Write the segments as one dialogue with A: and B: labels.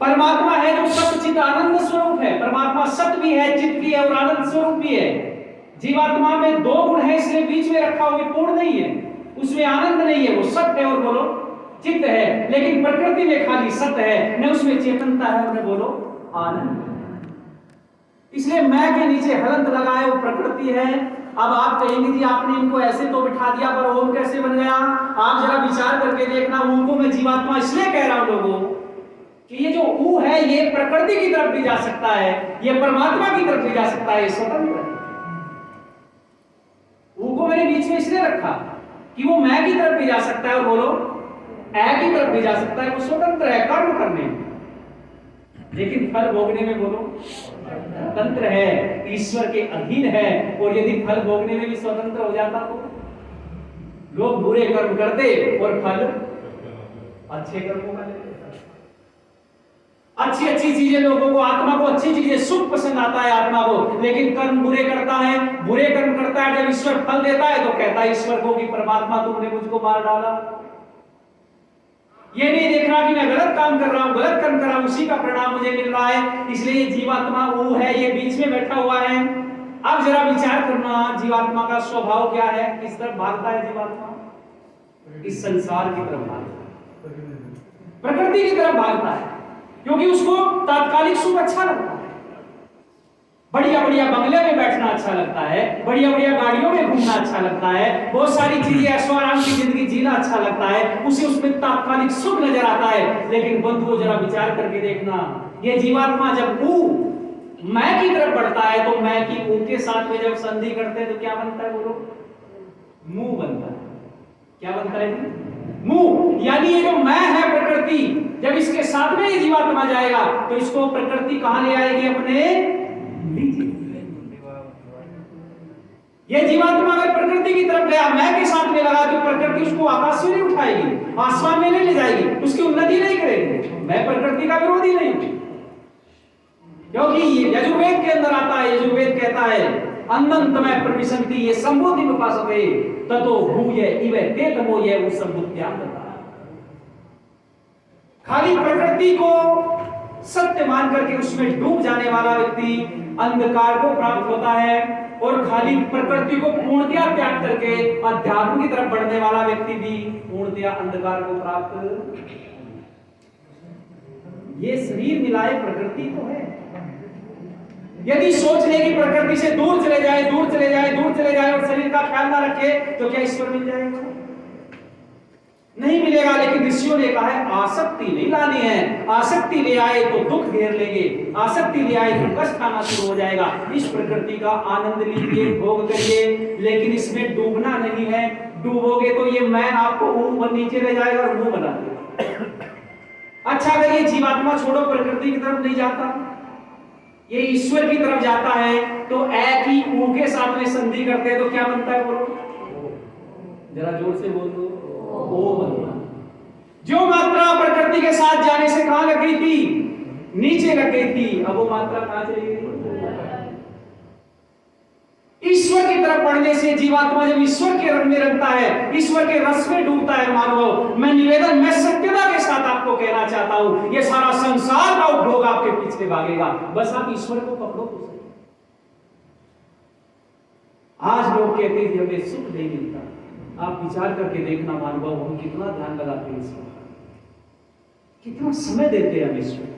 A: परमात्मा है जो सत चित आनंद स्वरूप है। परमात्मा सत भी है, चित भी है और आनंद स्वरूप भी है। जीवात्मा में दो गुण है, इसलिए बीच में रखा हुआ पूर्ण नहीं है, उसमें आनंद नहीं है, वो सत है और बोलो चित्त है। लेकिन प्रकृति में खाली सत है, न उसमें चेतनता है और न बोलो आनंद। इसलिए मैं के नीचे हलंत लगाए वो प्रकृति है। अब आप कहेंगे जी आपने इनको ऐसे तो बिठा दिया, पर ओम कैसे बन गया? आप जरा विचार करके देखना। ओम को मैं जीवात्मा इसलिए कह रहा हूं लोगों कि ये जो ऊ है ये प्रकृति की तरफ भी जा सकता है, ये परमात्मा की तरफ भी जा सकता है, ये स्वतंत्र है। ऊ को मैंने बीच में इसलिए रखा कि वो मैं की तरफ भी जा सकता है और बोलो ऐ की तरफ भी जा सकता है। वो स्वतंत्र है कर्म करने में, लेकिन फल भोगने में बोलो स्वतंत्र है, ईश्वर के अधीन है। और यदि फल भोगने में भी स्वतंत्र हो जाता तो लोग बुरे कर्म करते और फल अच्छे कर्मों का लेते। अच्छी अच्छी चीजें लोगों को, आत्मा को अच्छी चीजें, सुख पसंद आता है आत्मा को, लेकिन कर्म बुरे करता है, बुरे कर्म करता है। जब ईश्वर फल देता है तो कहता है ईश्वर को कि परमात्मा तुमने मुझको मार डाला। ये नहीं देख रहा कि मैं गलत काम कर रहा हूं, गलत कर्म कर रहा हूं, उसी का परिणाम मुझे मिल रहा है। इसलिए जीवात्मा वो है, ये बीच में बैठा हुआ है। अब जरा विचार करना, जीवात्मा का स्वभाव क्या है? किस तरफ भागता है जीवात्मा? इस संसार की तरफ भागता है, प्रकृति की तरफ भागता है, क्योंकि उसको तात्कालिक सुख अच्छा लगता है। बढ़िया बढ़िया बंगले में बैठना अच्छा लगता है, बढ़िया बढ़िया गाड़ियों में घूमना अच्छा लगता है, बहुत सारी चीजें ऐशो आराम की जिंदगी जीना अच्छा लगता है, उसे उसमें तात्कालिक सुख नजर आता है। लेकिन बंधुओं जरा विचार करके देखना, ये जीवात्मा जब ऊ मैं की तरफ बढ़ता है तो मैं की ऊ के साथ में जब संधि करते हैं तो क्या बनता है बोलो? मुंह बनता है। क्या बनता है? मुंह। यानी ये जो मैं है प्रकृति, जब इसके साथ में ये जीवात्मा जाएगा तो इसको प्रकृति कहां ले आएगी? अपने नीचे। ये जीवात्मा अगर प्रकृति की तरफ गया, मैं के साथ में लगा, तो प्रकृति उसको आकाश से नहीं उठाएगी, आसमान में नहीं ले जाएगी, उसकी उन्नति नहीं करेगी। मैं प्रकृति का विरोधी नहीं हूं, क्योंकि यजुर्वेद के अंदर आता है, यजुर्वेद कहता है अनंतमय प्रविशन्ति ये संबोधि उपासते ततो भूय इव तेतमो ये वो संबुद्ध्याम। खाली प्रकृति को सत्य मान करके उसमें डूब जाने वाला व्यक्ति अंधकार को प्राप्त होता है, और खाली प्रकृति को पूर्णतया त्याग करके अध्यात्म की तरफ बढ़ने वाला व्यक्ति भी पूर्णतया अंधकार को प्राप्त। ये शरीर मिलाए प्रकृति तो है। यदि सोच ले कि प्रकृति से दूर चले जाए, दूर चले जाए, दूर चले जाए और शरीर का ख्याल ना रखे तो क्या ईश्वर मिल जाएगा? नहीं मिलेगा। लेकिन ऋषियों ने कहा है आसक्ति नहीं लानी है, आसक्ति ले आए तो दुख घेर लेंगे, आसक्ति ले आए तो कष्ट आना शुरू हो जाएगा। इस प्रकृति का आनंद लीजिए, भोग करिए, लेकिन इसमें डूबना नहीं है। डूबोगे तो ये मैं आपको ऊपर नीचे ले जाएगा और मुंह बना देगा। अच्छा, अगर ये जीवात्मा छोड़ो प्रकृति की तरफ नहीं जाता, ये ईश्वर की तरफ जाता है, तो ऐ की ऊ के साथ में संधि करते हैं तो क्या बनता है बोलो? जरा जोर से बोल दो, ओ बनता। जो मात्रा प्रकृति के साथ जाने से कहां लग गई थी? नीचे लग गई थी। अब वो मात्रा कहां चली गई? ईश्वर की तरफ बढ़ने से जीवात्मा जब ईश्वर के रंग में रंगता है, ईश्वर के रस में डूबता है मानव। मैं निवेदन, मैं सत्यता के साथ आपको कहना चाहता हूं, ये सारा संसार का उपभोग आपके पीछे भागेगा, बस आप ईश्वर को पकड़ो तो सही। आज लोग कहते हैं हमें सुख नहीं मिलता। आप विचार करके देखना मानव, हम कितना ध्यान लगाते हैं ईश्वर, कितना समय देते हैं हम ईश्वर।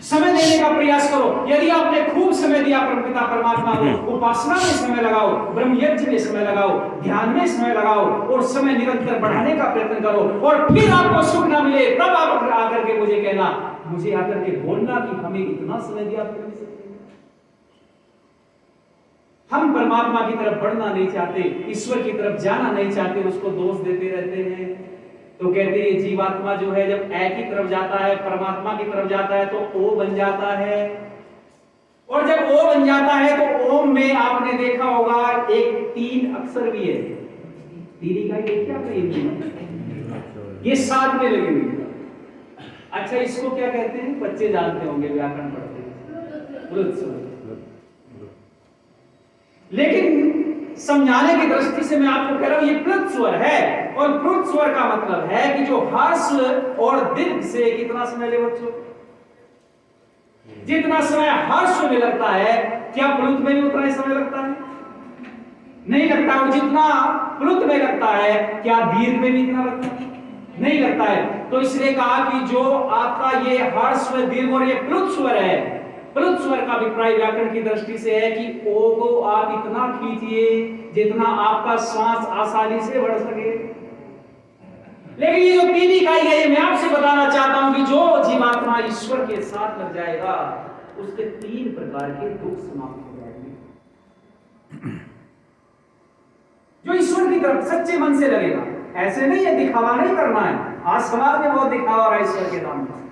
A: समय देने का प्रयास करो। यदि आपने खूब समय दिया परमपिता परमात्मा को, उपासना में समय लगाओ, ब्रह्म यज्ञ में समय लगाओ, ध्यान में समय लगाओ, और समय निरंतर बढ़ाने का प्रयत्न करो, और फिर आपको सुख ना मिले तब आप आकर के मुझे कहना, मुझे आकर के बोलना कि हमें इतना समय दिया। हम परमात्मा की तरफ बढ़ना नहीं चाहते, ईश्वर की तरफ जाना नहीं चाहते, उसको दोष देते रहते हैं। तो कहते हैं जीवात्मा जो है जब ऐ की तरफ जाता है, परमात्मा की तरफ जाता है तो ओ बन जाता है, और जब ओ बन जाता है तो ओम में आपने देखा होगा एक 3 अक्षर भी है। 3 इकाई देखिए आपने, ये 7 में लगी हुई। अच्छा, इसको क्या कहते हैं? बच्चे जानते होंगे, व्याकरण पढ़ते हैं। लेकिन समझाने की दृष्टि से मैं आपको कह रहा हूं ये प्लुत स्वर है, और फ्रुत स्वर का मतलब है कि जो हर्ष और दीर्घ से कितना समय ले बच्चों, जितना समय हर्ष में लगता है क्या प्लुत में भी उतना ही समय लगता है? नहीं लगता। और जितना प्लुत में लगता है क्या दीर्घ में भी इतना लगता है? नहीं लगता है। तो इसलिए कहा कि जो आपका ये हर्ष दीर्घ और ये प्लुत स्वर है, प्लुत स्वर का अभिप्राय व्याकरण की दृष्टि से है कि ओ को आप इतना खींचिए जितना आपका श्वास आसानी से बढ़ सके। लेकिन ये जो तीन इकाई है, ये मैं आपसे बताना चाहता हूं कि जो जीवात्मा ईश्वर के साथ लग जाएगा उसके तीन प्रकार के दुख समाप्त हो जाएंगे। जो ईश्वर की तरफ सच्चे मन से लगेगा, ऐसे नहीं है दिखावा नहीं करना है, आज समाज में बहुत दिखावा हो रहा है ईश्वर के नाम पर,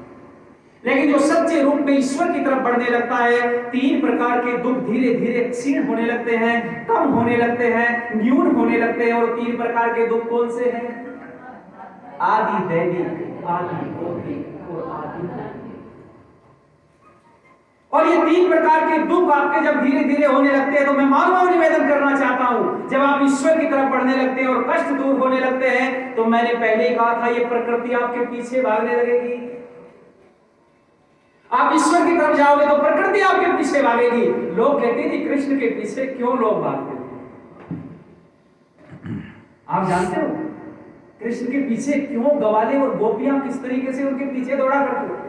A: लेकिन जो सच्चे रूप में ईश्वर की तरफ बढ़ने लगता है, तीन प्रकार के दुख धीरे धीरे क्षीण होने लगते हैं, कम होने लगते हैं, न्यून होने लगते हैं। और तीन प्रकार के दुख कौन से हैं? आदि दैनिक, आदि भौतिक और आदि दैनिक। और ये तीन प्रकार के दुख आपके जब धीरे धीरे होने लगते हैं, तो मैं मानव निवेदन करना चाहता हूं, जब आप ईश्वर की तरफ बढ़ने लगते हैं और कष्ट दूर होने लगते हैं, तो मैंने पहले ही कहा था ये प्रकृति आपके पीछे भागने लगेगी। आप ईश्वर की तरफ जाओगे तो प्रकृति आपके पीछे भागेगी। लोग कहते हैं कि कृष्ण के पीछे क्यों लोग भागते हैं? आप जानते हो कृष्ण के पीछे क्यों ग्वाले और गोपियां किस तरीके से उनके पीछे दौड़ा करते हैं?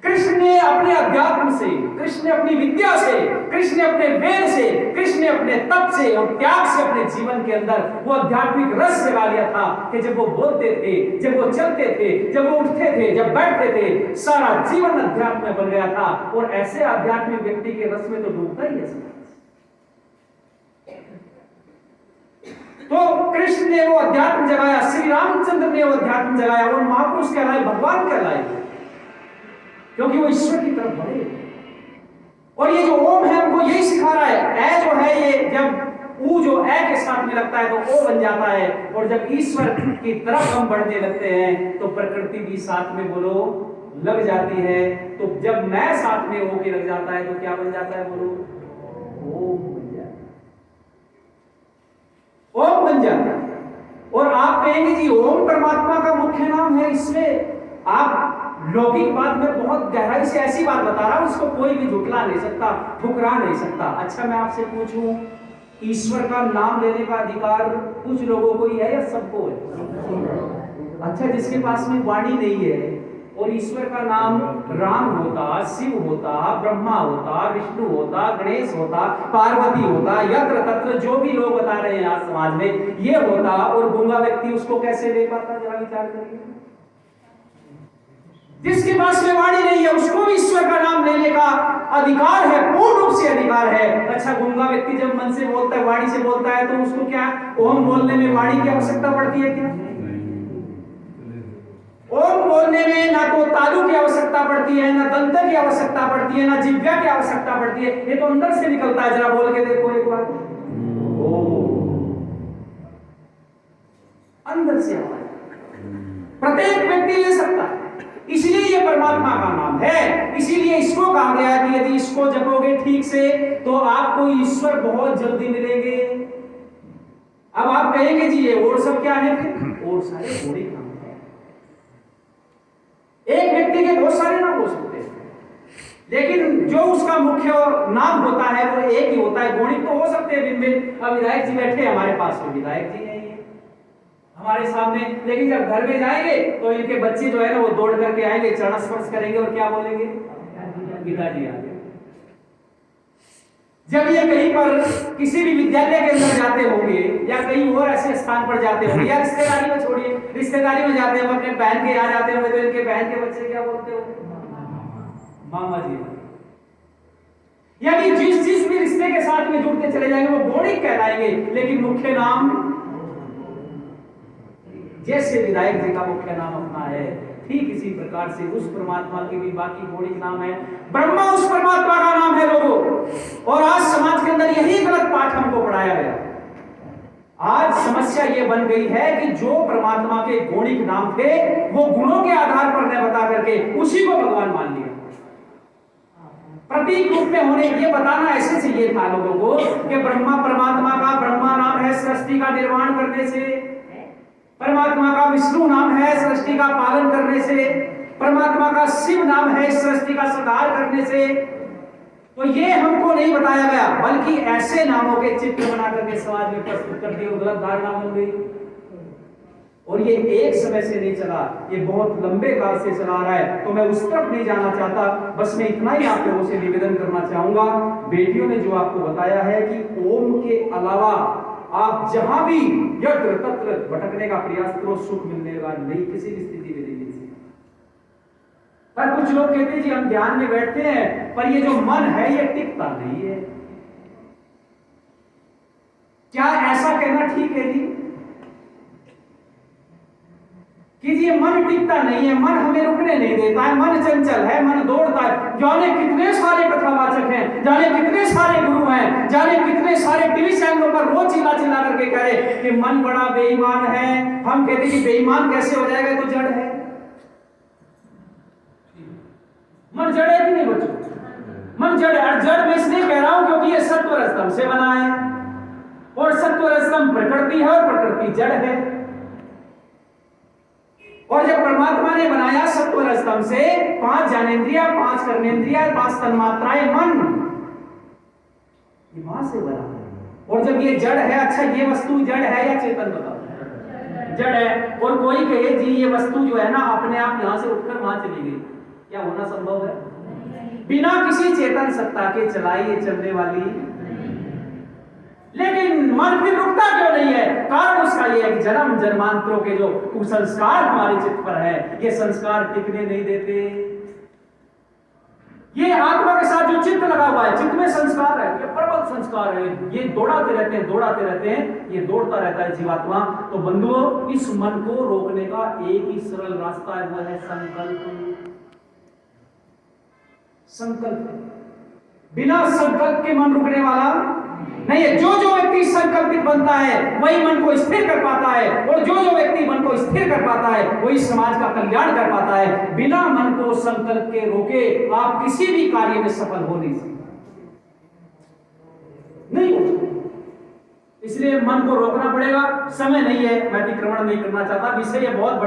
A: कृष्ण ने अपने अध्यात्म से, कृष्ण ने अपनी विद्या से, कृष्ण ने अपने वेद से, कृष्ण ने अपने तप से और त्याग से अपने जीवन के अंदर वो आध्यात्मिक रस जगा लिया था कि जब वो बोलते थे, जब वो चलते थे, जब वो उठते थे, जब बैठते थे, सारा जीवन अध्यात्म में बन गया था। और ऐसे आध्यात्मिक व्यक्ति के रस में तो डूबता ही है। तो कृष्ण ने वो अध्यात्म जगाया, श्री रामचंद्र ने वो अध्यात्म जगाया, वो महापुरुष कहलाए, भगवान कहलाए, क्योंकि वो ईश्वर की तरफ बढ़े। और ये जो ओम है हमको यही सिखा रहा है। ए जो है ये जब ऊ जो ए के साथ में लगता है तो ओ बन जाता है, और जब ईश्वर की तरफ हम बढ़ने लगते हैं तो प्रकृति भी साथ में बोलो लग जाती है। तो जब मैं साथ में हो के लग जाता है तो क्या बन जाता है? बोलो ओम बन जाता है, ओम बन जाता है। और आप कहेंगे जी ओम परमात्मा का मुख्य नाम है, इसमें आप लौकिक बात में बहुत गहराई से ऐसी बात बता रहा हूं उसको कोई भी झुठला नहीं सकता, ठुकरा नहीं सकता। अच्छा मैं आपसे पूछूं, ईश्वर का नाम लेने का अधिकार कुछ लोगों को ही है या सबको है? अच्छा जिसके पास में वाणी नहीं है और ईश्वर का नाम राम होता, शिव होता, ब्रह्मा होता, विष्णु होता, गणेश होता, पार्वती होता, यत्र तत्र जो भी लोग बता रहे हैं आज समाज में ये होता, और गूंगा व्यक्ति उसको कैसे ले पाता? जरा विचार करिए। जिसके पास में वाणी नहीं है उसको भी ईश्वर का नाम लेने का अधिकार है, पूर्ण रूप से अधिकार है। अच्छा गूंगा व्यक्ति जब मन से बोलता है, वाणी से बोलता है, तो उसको क्या ओम बोलने में वाणी की आवश्यकता पड़ती है क्या? ओम बोलने में ना तो तालु की आवश्यकता पड़ती है, ना दंत की आवश्यकता पड़ती है, ना जिह्वा की आवश्यकता पड़ती है, ये तो अंदर से निकलता है। जरा बोल के देखो एक बार, अंदर से प्रत्येक व्यक्ति ले सकता है। इसलिए ये परमात्मा का नाम है, इसीलिए इसको कहा गया कि यदि इसको जपोगे ठीक से तो आपको ईश्वर बहुत जल्दी मिलेंगे। अब आप कहेंगे जी ये और सब क्या है? फिर और सारे थोड़ी नाम है। एक व्यक्ति के बहुत सारे नाम हो सकते हैं, लेकिन जो उसका मुख्य नाम होता है वो एक ही होता है। गौणिक तो हो सकते हैं भिन्न। अब विधायक जी बैठे हमारे पास में, विधायक जी है हमारे सामने, लेकिन जब घर में जाएंगे तो इनके बच्चे जो है ना वो दौड़ करके आएंगे, चरण स्पर्श करेंगे और क्या बोलेंगे? पिताजी आ गए। जब ये कहीं पर किसी भी विद्यालय के अंदर जाते होंगे या कहीं और ऐसे स्थान पर जाते होंगे, या रिश्तेदारी में छोड़िए, रिश्तेदारी में जाते हैं अपने बहन के यहाँ जाते होंगे, तो इनके बहन के बच्चे क्या बोलते हो? मामा जी। यानी जिस जिस भी रिश्ते के साथ में जुड़ते चले जाएंगे वो गौणिक कहलाएंगे, लेकिन मुख्य नाम जैसे विधायक जी का मुख्य नाम अपना है, ठीक इसी प्रकार से उस परमात्मा के भी बाकी गौणिक नाम है। ब्रह्मा उस परमात्मा का नाम है लोगों। और आज समाज के अंदर यही गलत पाठ हमको पढ़ाया गया। आज समस्या ये बन गई है कि जो परमात्मा के गौणिक नाम थे वो गुणों के आधार पर न बता करके उसी को भगवान मान लिया। प्रतीक रूप में होने ये बताना ऐसे चाहिए था लोगों को कि ब्रह्मा परमात्मा का ब्रह्मा नाम है सृष्टि का निर्माण करने से, परमात्मा का विष्णु नाम है सृष्टि का पालन करने से, परमात्मा का शिव नाम है सृष्टि का संहार करने से। तो ये हमको नहीं बताया गया, बल्कि ऐसे नामों के चित्र बना करके समाज में प्रस्तुत कर दिए, गलत धारणा बन गई। और ये एक समय से नहीं चला, ये बहुत लंबे काल से चला रहा है। तो मैं उस तरफ नहीं जाना चाहता, बस मैं इतना ही आप लोगों से निवेदन करना चाहूंगा। बेटियों ने जो आपको बताया है कि ओम के अलावा आप जहां भी यत्र तत्र भटकने का प्रयास करो, सुख मिलने वाला नहीं, किसी भी स्थिति में नहीं मिल सकता। पर कुछ लोग कहते हैं जी हम ध्यान में बैठते हैं, पर ये जो मन है ये टिकता नहीं है। क्या ऐसा कहना ठीक है जी कि ये मन टिकता नहीं है, मन हमें रुकने नहीं देता है, मन चंचल है, मन दौड़ता है। जाने कितने सारे कथावाचक हैं, जाने कितने सारे गुरु हैं, जाने कितने सारे टीवी चैनलों पर रोज चिल्ला चिल्ला करके कह रहे कि मन बड़ा बेईमान है। हम कहते कि बेईमान कैसे हो जाएगा, तो जड़ है। मन जड़ है कि नहीं बच्चों? मन जड़ है। जड़ मैं इसलिए कह रहा हूं क्योंकि ये सत्व रजतम से बना है, और सत्व रजतम प्रकृति है और प्रकृति जड़ है। और जब परमात्मा ने बनाया सत्व रजतम से 5 ज्ञानेंद्रिय, 5 कर्मेंद्रिय, 5 तन्मात्राएं, मन ये वहां से बना है। और जब ये जड़ है, अच्छा ये वस्तु जड़ है या चेतन, बताओ? जड़ है। और कोई कहे जी ये वस्तु जो है ना अपने आप यहां से उठकर वहां चली गई, क्या होना संभव है? बिना किसी चेतन सत्ता के चलाई ये चलने वाली। लेकिन मन फिर रुकता क्यों नहीं है? कारण उसका यह है कि जन्म जन्मांतरों के जो कुसंस्कार हमारे चित्त पर है, ये संस्कार टिकने नहीं देते। ये आत्मा के साथ जो चित्त लगा हुआ है, चित्त में संस्कार है, ये प्रबल संस्कार है, ये दौड़ाते रहते हैं, दौड़ाते रहते हैं, ये दौड़ता रहता है जीवात्मा। तो बंधुओं, इस मन को रोकने का एक ही सरल रास्ता है, वो है संकल्प। संकल्प, बिना संकल्प के मन रुकने वाला नहीं है। जो जो व्यक्ति संकल्पित बनता है वही मन को स्थिर कर पाता है, और जो जो व्यक्ति मन को स्थिर कर पाता है वही समाज का कल्याण कर पाता है। बिना मन को संकल्प के रोके आप किसी भी कार्य में सफल हो नहीं सकते, नहीं हो सकते। इसलिए मन को रोकना पड़ेगा। समय नहीं है, मैं अतिक्रमण नहीं करना चाहता, विषय बहुत बड़ा